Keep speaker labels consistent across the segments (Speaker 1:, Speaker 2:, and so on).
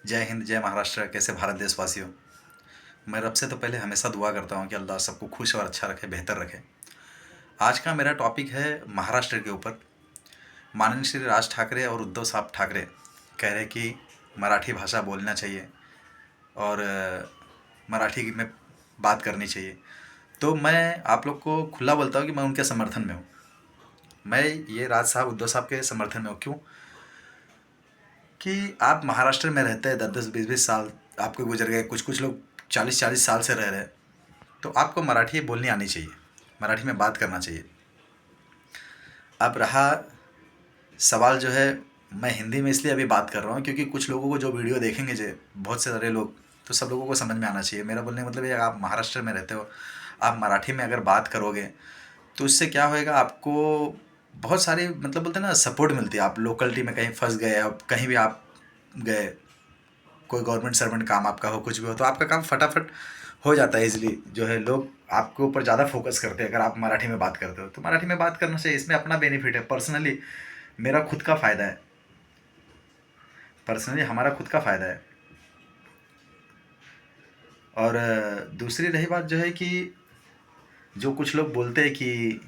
Speaker 1: जय हिंद, जय महाराष्ट्र। कैसे भारत देशवासियों। मैं रब से तो पहले हमेशा दुआ करता हूँ कि अल्लाह सबको खुश और अच्छा रखे, बेहतर रखे। आज का मेरा टॉपिक है महाराष्ट्र के ऊपर। माननीय श्री राज ठाकरे और उद्धव साहब ठाकरे कह रहे कि मराठी भाषा बोलना चाहिए और मराठी में बात करनी चाहिए। तो मैं आप लोग को खुला बोलता हूँ कि मैं उनके समर्थन में हूँ। मैं ये राज साहब, उद्धव साहब के समर्थन में हूँ। क्यों? कि आप महाराष्ट्र में रहते हैं, 10-10, 20-20 साल आपके गुजर गए, कुछ कुछ लोग 40-40 साल से रह रहे हैं। तो आपको मराठी बोलनी आनी चाहिए, मराठी में बात करना चाहिए। अब रहा सवाल जो है, मैं हिंदी में इसलिए अभी बात कर रहा हूँ क्योंकि कुछ लोगों को जो वीडियो देखेंगे, जो बहुत से सारे लोग, तो सब लोगों को समझ में आना चाहिए। मेरा बोलने का मतलब ये, आप महाराष्ट्र में रहते हो, आप मराठी में अगर बात करोगे तो इससे क्या होएगा, आपको बहुत सारी मतलब बोलते हैं ना सपोर्ट मिलती है। आप लोकलिटी में कहीं फंस गए, अब कहीं भी आप गए, कोई गवर्नमेंट सर्वेंट काम आपका हो, कुछ भी हो, तो आपका काम फटाफट हो जाता है इजीली। जो है लोग आपके ऊपर ज़्यादा फोकस करते हैं अगर आप मराठी में बात करते हो। तो मराठी में बात करना चाहिए, इसमें अपना बेनिफिट है। पर्सनली मेरा खुद का फ़ायदा है, पर्सनली हमारा खुद का फ़ायदा है। और दूसरी रही बात जो है कि जो कुछ लोग बोलते हैं कि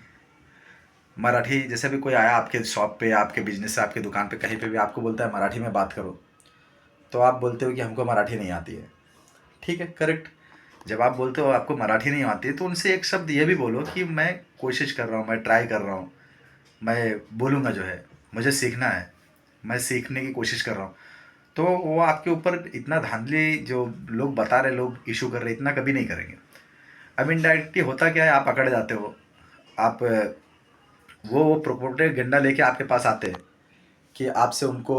Speaker 1: मराठी, जैसे भी कोई आया आपके शॉप पे, आपके बिजनेस से, आपके दुकान पे, कहीं पे भी आपको बोलता है मराठी में बात करो, तो आप बोलते हो कि हमको मराठी नहीं आती है। ठीक है, करेक्ट। जब आप बोलते हो आपको मराठी नहीं आती है, तो उनसे एक शब्द ये भी बोलो कि मैं कोशिश कर रहा हूँ, मैं ट्राई कर रहा हूँ, मैं बोलूँगा, जो है मुझे सीखना है, मैं सीखने की कोशिश कर रहा हूँ। तो वो आपके ऊपर इतना धांधली जो लोग बता रहे, लोग इशू कर रहे, इतना कभी नहीं करेंगे। अब इनडायरेक्टली होता क्या है, आप पकड़ जाते हो। आप वो प्रोपोगेंडा लेके आपके पास आते हैं कि आपसे उनको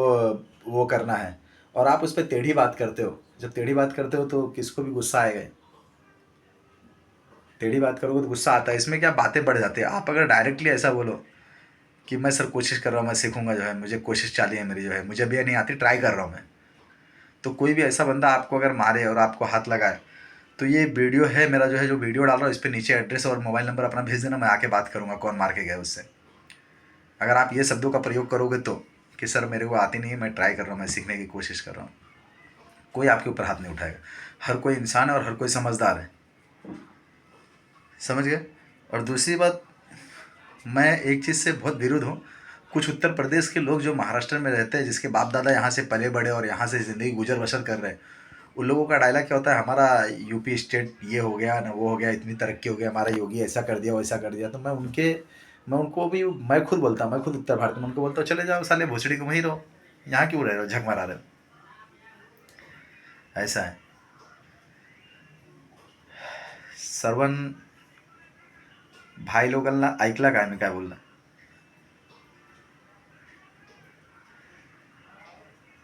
Speaker 1: वो करना है, और आप उस पर टेढ़ी बात करते हो। जब टेढ़ी बात करते हो तो किसको भी गुस्सा आएगा। टेढ़ी बात करोगे तो गुस्सा आता है। इसमें क्या बातें बढ़ जाती है। आप अगर डायरेक्टली ऐसा बोलो कि मैं सर कोशिश कर रहा हूँ, मैं सीखूंगा, जो है मुझे कोशिश चाली है मेरी, जो है मुझे भी नहीं आती, ट्राई कर रहा हूँ मैं। तो कोई भी ऐसा बंदा आपको अगर मारे और आपको हाथ लगाए, तो ये वीडियो है मेरा, जो है जो वीडियो डाल रहा हूँ, इस पर नीचे एड्रेस और मोबाइल नंबर अपना भेज देना, मैं आके बात करूँगा कौन मार के गया उससे। अगर आप ये शब्दों का प्रयोग करोगे तो, कि सर मेरे को आती नहीं है, मैं ट्राई कर रहा हूँ, मैं सीखने की कोशिश कर रहा हूँ, कोई आपके ऊपर हाथ नहीं उठाएगा। हर कोई इंसान है और हर कोई समझदार है। समझ गए? और दूसरी बात, मैं एक चीज़ से बहुत विरुद्ध हूँ। कुछ उत्तर प्रदेश के लोग जो महाराष्ट्र में रहते हैं, जिसके बाप दादा यहाँ से पले बड़े और यहाँ से ज़िंदगी गुजर बसर कर रहे हैं, उन लोगों का डायलॉग क्या होता है, हमारा यूपी स्टेट ये हो गया ना, वो हो गया, इतनी तरक्की हो गया, हमारा योगी ऐसा कर दिया, वैसा कर दिया। तो मैं उनको भी, मैं खुद बोलता हूँ, मैं खुद उत्तर भारत में, उनको बोलता हूँ चले जाओ साले भोसड़ी को, वहीं रहो, यहाँ क्यों रह रहे हो, झक मारा रहे हो। ऐसा है। सर्वन भाई लोकांना ऐकला काय मी काय बोलला?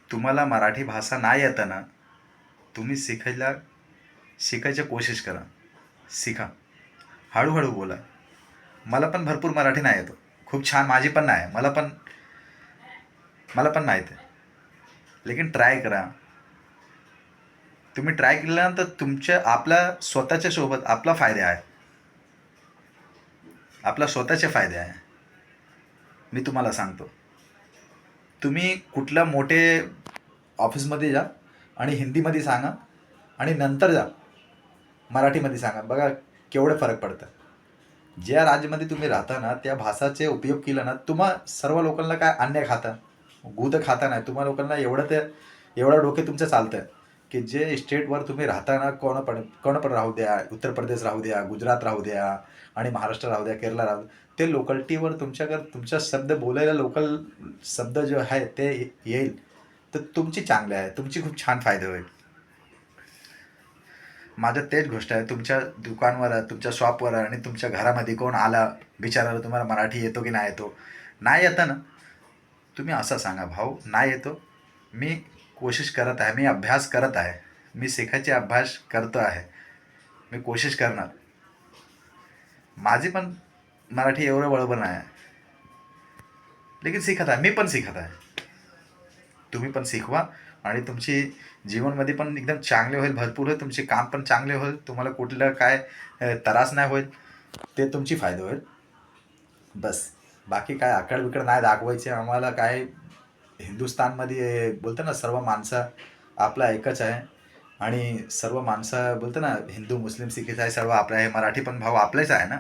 Speaker 1: तुम्हाला मराठी भाषा नाही येतं ना, तुम्ही शिकायची कोशिश करा, शिका, हळूहळू बोला। मला पण भरपूर मराठी नाही येतो, खूप छान, माझी पण नाही, मला पण नाही येते, लेकिन ट्राय करा। तुम्ही ट्राय केल्यानंतर तुमच्या आपल्या स्वतःच्या सोबत आपला फायदे आहे, आपला स्वतःचे फायदे आहे। मी तुम्हाला सांगतो, तुम्ही कुठल्या मोठे ऑफिसमध्ये जा आणि हिंदीमध्ये सांगा, आणि नंतर जा मराठीमध्ये सांगा, बघा केवढे फरक पडतं। ज्या राज्यामध्ये तुम्ही राहता ना, त्या भाषाचे उपयोग केला ना, तुम्हा सर्व लोकांना काय अन्य खाता, गूद खाता नाही, तुम्हा लोकांना एवढं डोके तुमचं चालतं की जे स्टेटवर तुम्ही राहता ना, कोण पण राहू द्या, उत्तर प्रदेश राहू द्या, गुजरात राहू द्या, आणि महाराष्ट्र राहू द्या, केरला राहू द्या, ते लोकल्टीवर तुमच्याकडे तुमचा शब्द बोलायला, लोकल शब्द जो आहे ते येईल, तर तुमची चांगले आहे, तुमची खूप छान फायदे होईल। माझं तेच गोष्ट आहे, तुमच्या दुकानवर, तुमच्या शॉपवर आणि तुमच्या घरामध्ये कोण आला, विचारायला तुम्हाला मराठी येतो की नाही येतो, नाही येतं ना, तुम्ही असं सांगा, भाऊ नाही येतो, मी कोशिश करत आहे, मी अभ्यास करत आहे, मी शिकायचे अभ्यास करतो आहे, मी कोशिश करणार, माझी पण मराठी एवढं बरोबर नाही आहे, लेकिन शिकत आहे, मी पण शिकत आहे। तुम्ही पण शिकवा, आणि तुमची जीवनमध्ये पण एकदम चांगले होईल, भरपूर होईल, तुमचे काम पण चांगले होईल, तुम्हाला कुठलं काय त्रास नाही होईल, ते तुमची फायदा होईल। बस, बाकी काय आकड बिकड नाही दाखवायचे आम्हाला। काय हिंदुस्थानमध्ये बोलतो ना, सर्व माणसं आपला एकच आहे आणि सर्व माणसं बोलतो ना, हिंदू मुस्लिम सिख ईसाई सर्व आपले आहे. मराठी पण भाऊ आपलेच आहे ना.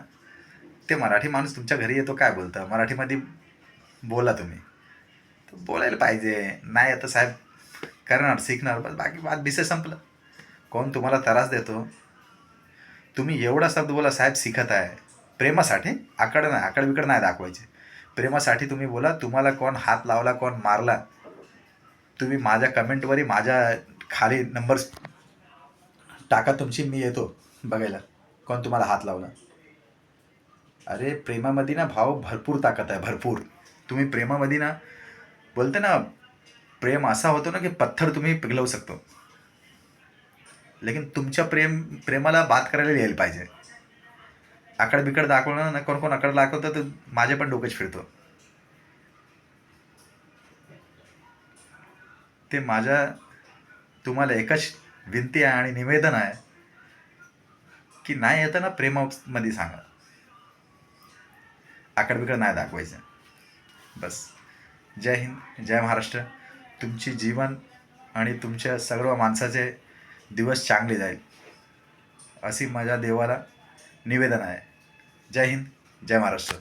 Speaker 1: ते मराठी माणूस तुमच्या घरी येतो, काय बोलतं मराठीमध्ये बोला तुम्ही. तर बोलायला पाहिजे. नाही आता साहेब करणार शिकणार, बस बाकी बात विषय संपलं. कोण तुम्हाला त्रास देतो? तुम्ही एवढा शब्द बोला, साहेब शिकत आहे प्रेमासाठी. आकड बिकड नाही दाखवायचे. प्रेमासाठी तुम्ही बोला. तुम्हाला कोण हात लावला, कोण मारला, तुम्ही माझ्या कमेंटवरही माझ्या खाली नंबर टाका तुमची, मी येतो बघायला कोण तुम्हाला हात लावला. अरे प्रेमामध्ये ना भाव भरपूर ताकद आहे, भरपूर. तुम्ही प्रेमामध्ये ना बोलते ना, प्रेम असा होतो ना की पत्थर तुम्ही पिघलवू शकतो. लेकिन तुमच्या प्रेमाला बात करायला यायला पाहिजे. आकड बिकड दाखवणं ना, कोण कोण आकड दाखवतं तर माझे पण डोकंच फिरतो. ते माझ्या तुम्हाला एकच विनंती आहे आणि निवेदन आहे की नाही येतं ना प्रेमामध्ये सांगा, आकड बिकड नाही दाखवायचं. बस. जय हिंद, जय महाराष्ट्र. तुमची जीवन आणि तुमच्या सर्व माणसाचे दिवस चांगले जाईल अशी माझ्या देवाला निवेदन आहे. जय हिंद, जय महाराष्ट्र.